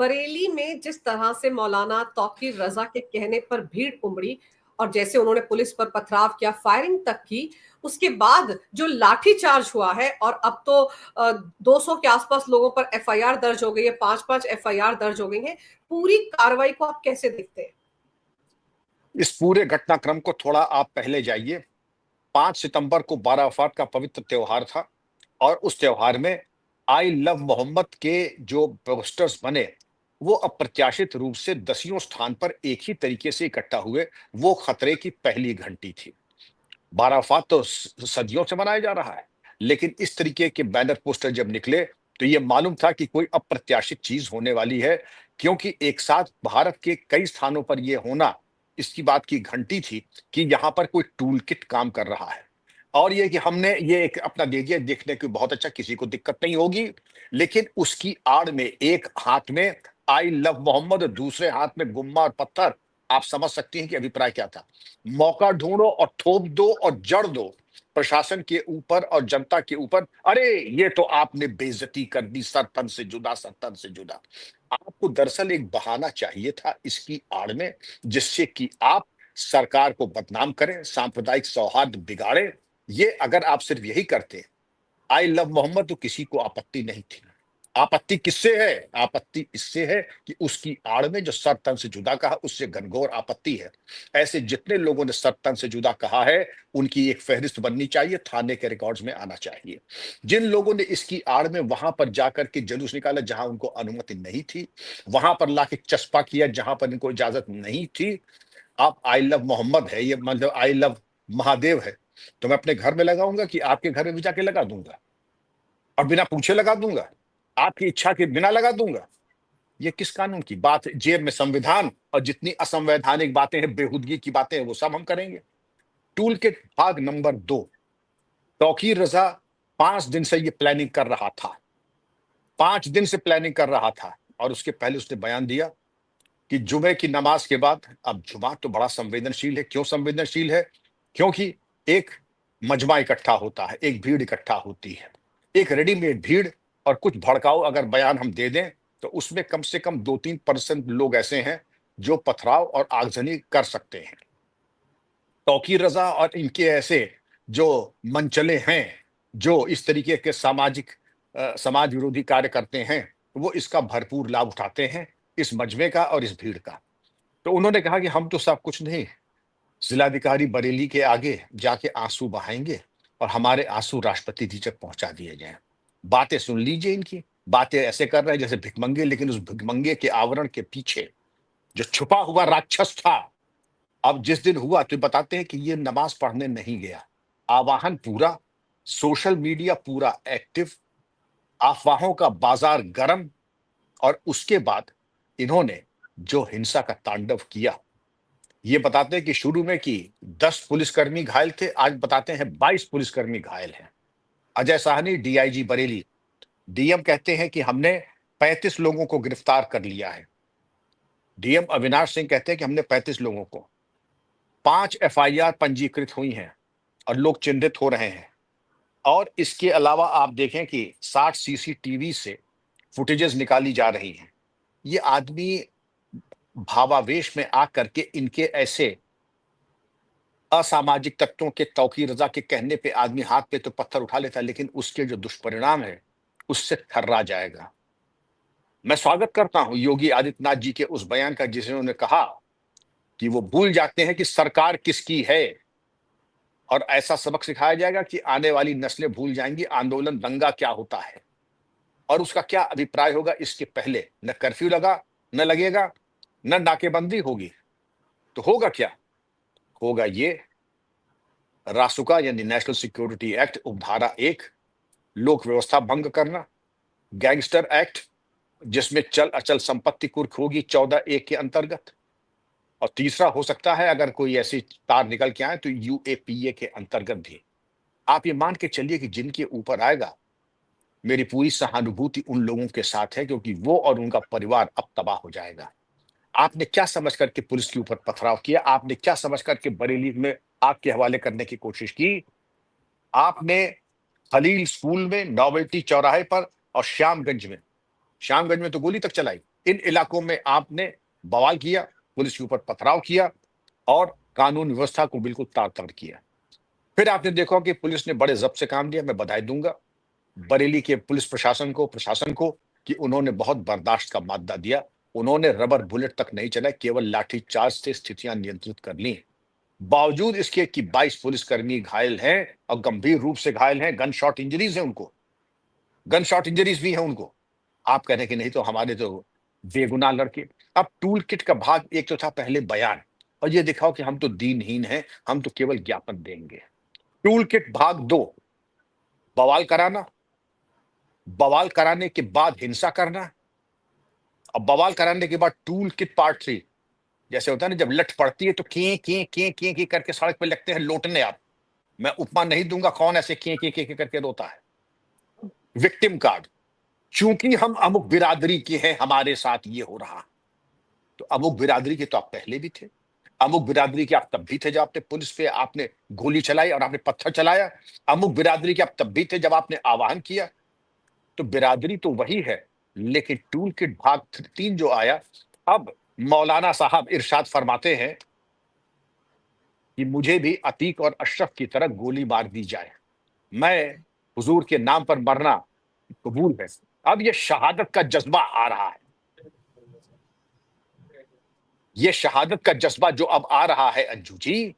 बरेली में जिस तरह से मौलाना तौकीर रजा के कहने पर भीड़ उमड़ी और जैसे उन्होंने पुलिस पर पथराव किया, फायरिंग तक की, उसके बाद जो लाठीचार्ज हुआ है और अब तो 200 के आसपास लोगों पर एफआईआर दर्ज हो गई है, 5-5 एफआईआर दर्ज हो गई है। पूरी कार्रवाई को आप कैसे देखते हैं? इस पूरे घटनाक्रम को थोड़ा आप पहले जाइए। 5 सितंबर को 12 अरफात का पवित्र त्योहार था और उस त्योहार में आई लव मोहम्मद के जो पोस्टर्स बने, वो अप्रत्याशित रूप से दसियों स्थान पर एक ही तरीके से इकट्ठा हुए। वो खतरे की पहली घंटी थी। 12 अरफात तो सदियों से मनाया जा रहा है, लेकिन इस तरीके के बैनर पोस्टर जब निकले तो ये मालूम था कि कोई अप्रत्याशित चीज होने वाली है, क्योंकि एक साथ भारत के कई स्थानों पर यह होना इसकी बात की घंटी थी कि यहां पर कोई टूल किट काम कर रहा है। और ये कि हमने ये एक अपना दे दिया देखने की, बहुत अच्छा, किसी को दिक्कत नहीं होगी। लेकिन उसकी आड़ में एक हाथ में आई लव मोहम्मद और दूसरे हाथ में गुम्मा और पत्थर। आप समझ सकती हैं कि अभिप्राय क्या था। मौका ढूंढो और थोप दो और जड़ दो प्रशासन के ऊपर और जनता के ऊपर। अरे ये तो आपने बेइज्जती कर दी, सर तन से जुदा, सर तन से जुदा। आपको दरअसल एक बहाना चाहिए था इसकी आड़ में, जिससे कि आप सरकार को बदनाम करें, सांप्रदायिक सौहार्द बिगाड़े। ये अगर आप सिर्फ यही करते, आई लव मोहम्मद, तो किसी को आपत्ति नहीं थी। आपत्ति किससे है? आपत्ति इससे है कि उसकी आड़ में जो सर तन से जुदा कहा, उससे घनघोर आपत्ति है। ऐसे जितने लोगों ने सर तन से जुदा कहा है, उनकी एक फहरिस्त बननी चाहिए, थाने के रिकॉर्ड्स में आना चाहिए। जिन लोगों ने इसकी आड़ में वहां पर जाकर के जुलूस निकाला जहां उनको अनुमति नहीं थी, वहां पर लाके चस्पा किया जहां पर इनको इजाजत नहीं थी। आप आई लव मोहम्मद है, ये मतलब आई लव महादेव है, तो मैं अपने घर में लगाऊंगा कि आपके घर में भी जाके लगा दूंगा और बिना पूछे लगा दूंगा, आपकी इच्छा के बिना लगा दूंगा? ये किस कानून की बात है? जेब में संविधान, और जितनी असंवैधानिक बातें हैं, बेहुदगी की बातें हैं, वो सब हम करेंगे। टूल किट भाग नंबर 2। तौकीर रजा 5 दिन से ये प्लानिंग कर रहा था। 5 दिन से प्लानिंग कर रहा था और उसके पहले उसने बयान दिया कि जुमे की नमाज के बाद, अब जुमा तो बड़ा संवेदनशील है। क्यों संवेदनशील है? क्योंकि एक मजमा इकट्ठा होता है, एक भीड़ इकट्ठा होती है, एक रेडीमेड भीड़। और कुछ भड़काऊ अगर बयान हम दे दें तो उसमें कम से कम 2-3% लोग ऐसे हैं जो पथराव और आगजनी कर सकते हैं। तौकीर रजा और इनके ऐसे जो मनचले हैं, जो इस तरीके के समाज विरोधी कार्य करते हैं, वो इसका भरपूर लाभ उठाते हैं, इस मजमे का और इस भीड़ का। तो उन्होंने कहा कि हम तो सब कुछ नहीं, जिलाधिकारी बरेली के आगे जाके आंसू बहाएंगे और हमारे आंसू राष्ट्रपति जी तक पहुंचा दिए जाएं। बातें सुन लीजिए इनकी। बातें ऐसे कर रहे हैं जैसे भिकमंगे, लेकिन उस भिकमंगे के आवरण के पीछे जो छुपा हुआ राक्षस था, अब जिस दिन हुआ तो बताते हैं कि ये नमाज पढ़ने नहीं गया। आवाहन पूरा, सोशल मीडिया पूरा एक्टिव, अफवाहों का बाजार गर्म, और उसके बाद इन्होंने जो हिंसा का तांडव किया, ये बताते हैं कि शुरू में कि 10 पुलिसकर्मी घायल थे, आज बताते हैं 22 पुलिसकर्मी घायल हैं। अजय साहनी, डीआईजी बरेली, डीएम कहते हैं कि हमने 35 लोगों को गिरफ्तार कर लिया है। डीएम अविनाश सिंह कहते हैं कि हमने 35 लोगों को, 5 एफआईआर पंजीकृत हुई हैं और लोग चिन्हित हो रहे हैं। और इसके अलावा आप देखें कि 60 सीसीटीवी से फुटेजेस निकाली जा रही हैं। ये आदमी भावावेश में आकर के इनके ऐसे असामाजिक तत्वों के, तौकीर रजा के कहने पे आदमी हाथ पे तो पत्थर उठा लेता है, लेकिन उसके जो दुष्परिणाम है उससे थर्रा जाएगा। मैं स्वागत करता हूं योगी आदित्यनाथ जी के उस बयान का जिसमें उन्होंने कहा कि वो भूल जाते हैं कि सरकार किसकी है, और ऐसा सबक सिखाया जाएगा कि आने वाली नस्लें भूल जाएंगी आंदोलन दंगा क्या होता है और उसका क्या अभिप्राय होगा। इसके पहले न कर्फ्यू लगा, न लगेगा, न नाकेबंदी होगी, तो होगा क्या? होगा ये, रासुका यानी नेशनल सिक्योरिटी एक्ट उपधारा 1, लोक व्यवस्था भंग करना, गैंगस्टर एक्ट जिसमें चल अचल संपत्ति कुर्क होगी 14(1) के अंतर्गत, और तीसरा हो सकता है अगर कोई ऐसी तार निकल के आए तो यूएपीए के अंतर्गत भी। आप ये मान के चलिए कि जिनके ऊपर आएगा, मेरी पूरी सहानुभूति उन लोगों के साथ है, क्योंकि वो और उनका परिवार अब तबाह हो जाएगा। आपने क्या समझ करके पुलिस के ऊपर पथराव किया? आपने क्या समझ करके बरेली में आग के हवाले करने की कोशिश की? आपने खलील स्कूल में, नोवेल्टी चौराहे पर और श्यामगंज में तो गोली तक चलाई। इन इलाकों में आपने बवाल किया, पुलिस के ऊपर पथराव किया और कानून व्यवस्था को बिल्कुल तार-तार किया। फिर आपने देखा कि पुलिस ने बड़े ज़ब्त से काम लिया। मैं बधाई दूंगा बरेली के पुलिस प्रशासन को कि उन्होंने बहुत बर्दाश्त का मादा दिया। उन्होंने रबर बुलेट तक नहीं चलाए, केवल लाठीचार्ज से स्थितियां नियंत्रित कर ली। बावजूद इसके कि 22 पुलिसकर्मी घायल हैं और गंभीर रूप से घायल हैं, गन शॉट इंजरीज है उनको, गन शॉट इंजरीज भी है उनको। आप कह रहे हैं कि नहीं तो हमारे तो बेगुनाह लड़के। अब टूल किट का भाग एक तो था पहले बयान और ये दिखाओ कि हम तो दीनहीन हैं, हम तो केवल ज्ञापन देंगे। टूल किट भाग 2 बवाल कराना, बवाल कराने के बाद हिंसा करना और बवाल कराने के बाद टूल किट पार्ट 3। जैसे होता है ना, जब लठ पड़ती है तो के करके सड़क पे लगते हैं लोटने। आप, मैं उपमा नहीं दूंगा कौन ऐसे के करके रोता है। विक्टिम कार्ड, चूंकि हम अमुक बिरादरी के हैं हमारे साथ ये हो रहा। तो अमुक बिरादरी के तो आप पहले भी थे, अमुक बिरादरी के आप तब भी थे जब आपने पुलिस पे आपने गोली चलाई और आपने पत्थर चलाया, अमुक बिरादरी के आप तब भी थे जब आपने आह्वान किया। तो बिरादरी तो वही है, लेकिन टूल किट भाग 3 जो आया, अब मौलाना साहब इरशाद फरमाते हैं कि मुझे भी अतीक और अशरफ की तरह गोली मार दी जाए, मैं हुजूर के नाम पर मरना कबूल है। अब ये शहादत का जज्बा आ रहा है, ये शहादत का जज्बा जो अब आ रहा है अंजू जी,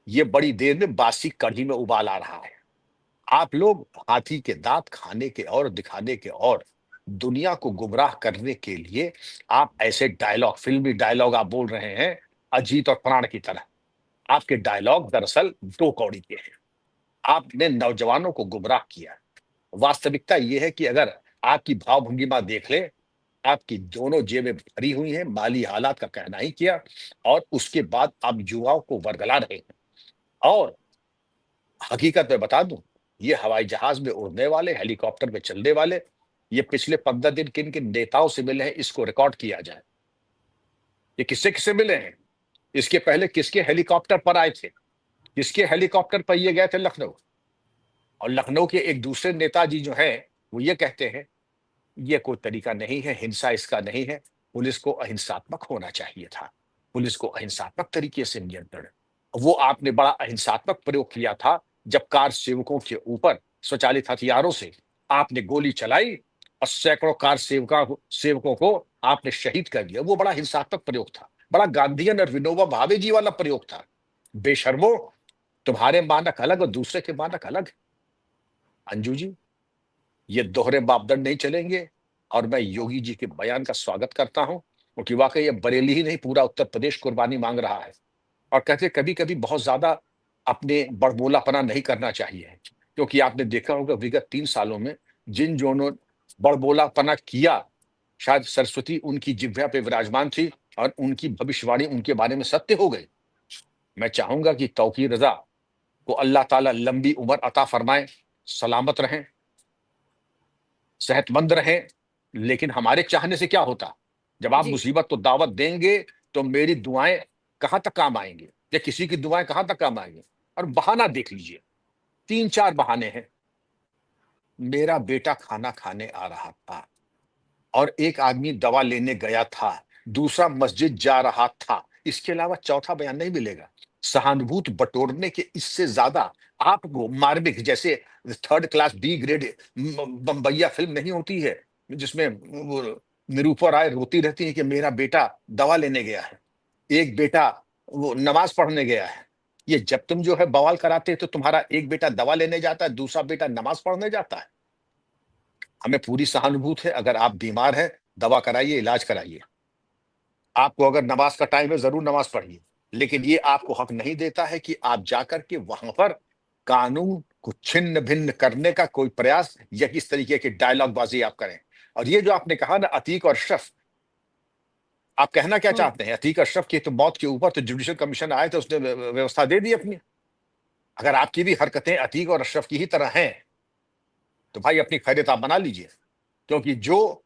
ये बड़ी देर में बासी कढ़ी में उबाल आ रहा है। आप लोग हाथी के दांत खाने के और दिखाने के और दुनिया को गुमराह करने के लिए आप ऐसे डायलॉग, फिल्मी डायलॉग आप बोल रहे हैं अजीत और प्राण की तरह। आपके डायलॉग दरअसल 2 कौड़ी के हैं। आपने नौजवानों को गुमराह किया। वास्तविकता यह है कि अगर आपकी भावभंगिमा देख ले, आपकी दोनों जेबें भरी हुई हैं, माली हालात का कहना ही किया, और उसके बाद आप युवाओं को वर्गला रहे हैं। और हकीकत में बता दूं, ये हवाई जहाज में उड़ने वाले, हेलीकॉप्टर में चलने वाले, ये पिछले 15 दिन किन किन नेताओं से मिले हैं इसको रिकॉर्ड किया जाए। ये किससे किससे मिले हैं, इसके पहले किसके हेलीकॉप्टर पर आए थे, किसके हेलीकॉप्टर पर ये गए थे लखनऊ। और लखनऊ के एक दूसरे नेताजी जो हैं वो ये कहते हैं ये कोई तरीका नहीं है, हिंसा इसका नहीं है, पुलिस को अहिंसात्मक होना चाहिए था, पुलिस को अहिंसात्मक तरीके से नियंत्रण। वो आपने बड़ा अहिंसात्मक प्रयोग किया था जब कार सेवकों के ऊपर स्वचालित हथियारों से आपने गोली चलाई और सैकड़ों कार सेवकों को आपने शहीद कर दिया। वो बड़ा हिंसात्मक प्रयोग था, बड़ा गांधीयन और विनोबा भावे जी वाला प्रयोग था। बेशर्मो, तुम्हारे मानक अलग और दूसरे के मानक अलग। अंजू जी, ये दोहरे मापदंड नहीं चलेंगे। और मैं योगी जी के बयान का स्वागत करता हूं, क्योंकि वाकई ये बरेली ही नहीं पूरा उत्तर प्रदेश कुर्बानी मांग रहा है। और कहते कभी कभी बहुत ज्यादा अपने बड़बोलापना नहीं करना चाहिए, क्योंकि आपने देखा होगा विगत 3 सालों में जिन जोनों बड़बोलापना किया, शायद सरस्वती उनकी जिह्वा पे विराजमान थी और उनकी भविष्यवाणी उनके बारे में सत्य हो गई। मैं चाहूंगा कि तौकीर रजा को अल्लाह ताला लंबी उम्र अता फरमाए, सलामत रहें, सेहतमंद रहें। लेकिन हमारे चाहने से क्या होता, जब आप जी। मुसीबत को दावत देंगे तो मेरी दुआएं कहां तक काम आएंगी, या किसी की दुआएं कहां तक काम आएंगी। और बहाना देख लीजिए, 3-4 बहाने हैं। मेरा बेटा खाना खाने आ रहा था और एक आदमी दवा लेने गया था, दूसरा मस्जिद जा रहा था। इसके अलावा चौथा बयान नहीं मिलेगा। सहानुभूति बटोरने के इससे ज्यादा आपको मार्मिक, जैसे थर्ड क्लास बी ग्रेड बम्बैया फिल्म नहीं होती है जिसमें वो निरूपा राय रोती रहती है कि मेरा बेटा दवा लेने गया है, एक बेटा वो नमाज पढ़ने गया है। ये जब तुम जो है बवाल कराते हैं तो तुम्हारा एक बेटा दवा लेने जाता है, दूसरा बेटा नमाज पढ़ने जाता है। हमें पूरी सहानुभूति है, अगर आप बीमार हैं दवा कराइए, इलाज कराइए। आपको अगर नमाज का टाइम है जरूर नमाज पढ़िए, लेकिन ये आपको हक नहीं देता है कि आप जाकर के वहां पर कानून को छिन्न भिन्न करने का कोई प्रयास या किस तरीके की डायलॉग बाजी आप करें। और ये जो आपने कहा ना अतीक और अशरफ, आप कहना क्या हम्म। चाहते हैं? अतीक अशरफ की तो मौत के ऊपर तो जुडिशल कमीशन आए थे, उसने व्यवस्था दे दी अपनी। अगर आपकी भी हरकतें अतीक और अशरफ की ही तरह हैं तो भाई अपनी खैरियत आप बना लीजिए, क्योंकि जो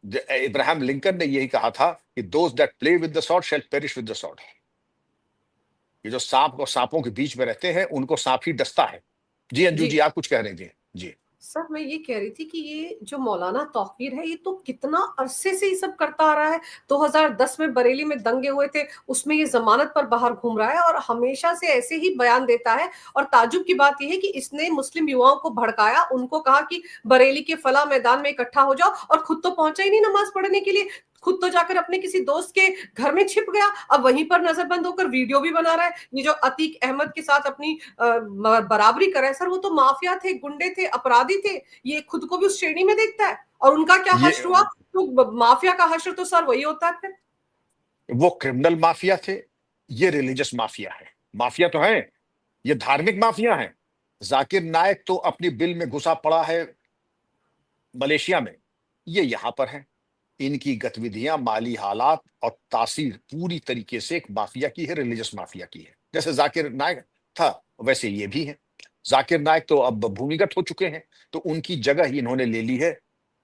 इब्राहिम लिंकन ने यही कहा था कि those that play with the sword shall perish with the sword. ये जो सांप और सांपों के बीच में रहते हैं उनको सांप ही डसता है। जी अंजू जी। जी, आप कुछ कह रहे थे। जी। सर मैं ये कह रही थी कि ये जो मौलाना तौकीर है ये तो कितना अरसे से ये सब करता आ रहा है। 2010 में बरेली में दंगे हुए थे, उसमें ये जमानत पर बाहर घूम रहा है और हमेशा से ऐसे ही बयान देता है। और ताजुब की बात यह है कि इसने मुस्लिम युवाओं को भड़काया, उनको कहा कि बरेली के फला मैदान में इकट्ठा हो जाओ, और खुद तो पहुंचा ही नहीं नमाज पढ़ने के लिए। खुद तो जाकर अपने किसी दोस्त के घर में छिप गया, अब वहीं पर नजरबंद होकर वीडियो भी बना रहा है। ये जो अतीक अहमद के साथ अपनी बराबरी कर रहा है, सर वो तो माफिया थे, गुंडे थे, अपराधी थे। ये खुद को भी उस श्रेणी में देखता है, और उनका क्या ये हश्र हुआ? तो माफिया का हश्र तो सर वही होता है फिर। वो क्रिमिनल माफिया थे, ये रिलीजियस माफिया है। माफिया तो है, ये धार्मिक माफिया है। जाकिर नायक तो अपनी बिल में घुसा पड़ा है मलेशिया में, ये यहां पर है। इनकी गतिविधियां, माली हालात और तासीर पूरी तरीके से एक माफिया की है, रिलीजियस माफिया की है। जैसे जाकिर नायक था वैसे ये भी है। जाकिर नायक तो अब भूमिगत हो चुके हैं, तो उनकी जगह ही इन्होंने ले ली है।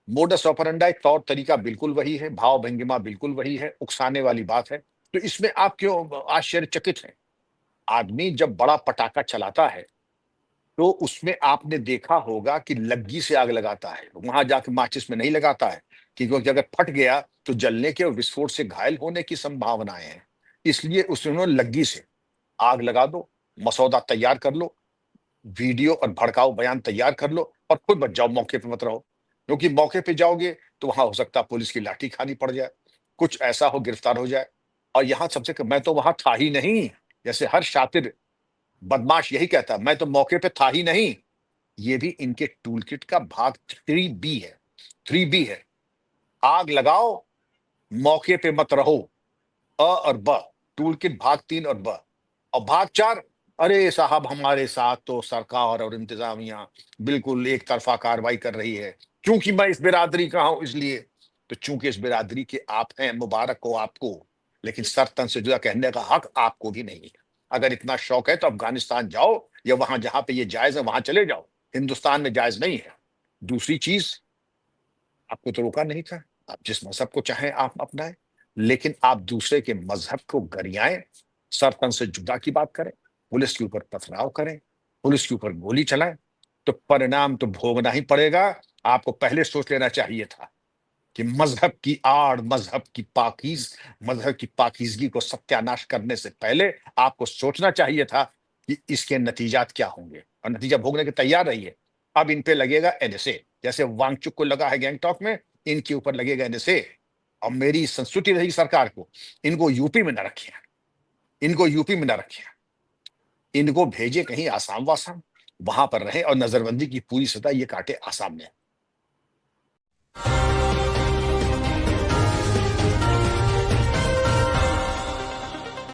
मोडस ऑपरेंडाई, तौर तरीका बिल्कुल वही है, भाव भंगिमा बिल्कुल वही है, उकसाने वाली बात है। तो इसमें आप क्यों आश्चर्यचकित हैं? आदमी जब बड़ा पटाखा चलाता है तो उसमें आपने देखा होगा कि लग्गी से आग लगाता है, वहां जाके माचिस में नहीं लगाता है, क्योंकि अगर फट गया तो जलने के और विस्फोट से घायल होने की संभावनाएं हैं। इसलिए उसने लग्गी से आग लगा दो, मसौदा तैयार कर लो, वीडियो और भड़काऊ बयान तैयार कर लो, और खुद बच जाओ, मौके पे मत रहो। क्योंकि मौके पे जाओगे तो वहां हो सकता है पुलिस की लाठी खानी पड़ जाए, कुछ ऐसा हो, गिरफ्तार हो जाए। और यहाँ सबसे मैं तो वहां था ही नहीं, जैसे हर शातिर बदमाश यही कहता है, मैं तो मौके पे था ही नहीं। ये भी इनके टूल किट का भाग 3B है। 3B है, आग लगाओ, मौके पे मत रहो, अ और ब। टूल किट भाग 3 और ब। और भाग 4, अरे साहब हमारे साथ तो सरकार और इंतजामिया बिल्कुल एक तरफा कार्रवाई कर रही है, क्योंकि मैं इस बिरादरी का हूं इसलिए। तो चूंकि इस बिरादरी के आप हैं, मुबारक हो आपको, लेकिन सर तन से जुदा कहने का हक आपको भी नहीं है। अगर इतना शौक है तो अफगानिस्तान जाओ, या वहां जहां पे ये जायज है वहां चले जाओ, हिंदुस्तान में जायज नहीं है। दूसरी चीज, आपको तो रोका नहीं था, आप जिस मजहब को चाहें आप अपनाएं, लेकिन आप दूसरे के मजहब को गरियाएं, सर तन से जुदा की बात करें, पुलिस के ऊपर पथराव करें, पुलिस के ऊपर गोली चलाएं, तो परिणाम तो भोगना ही पड़ेगा। आपको पहले सोच लेना चाहिए था कि मजहब की आड़, मजहब की पाकीजगी को सत्यानाश करने से पहले आपको सोचना चाहिए था कि इसके नतीजात क्या होंगे, और नतीजा भोगने के तैयार रहिए। अब इन पे लगेगा एनएसए, जैसे वांगचुक को लगा है गैंगटॉक में, इनके ऊपर लगेगा एनएसए। और मेरी संस्तुति रहेगी सरकार को, इनको यूपी में न रखिए, इनको यूपी में न रखिए, इनको भेजे कहीं आसाम वासाम, वहां पर रहे और नजरबंदी की पूरी सतह ये काटे आसाम में।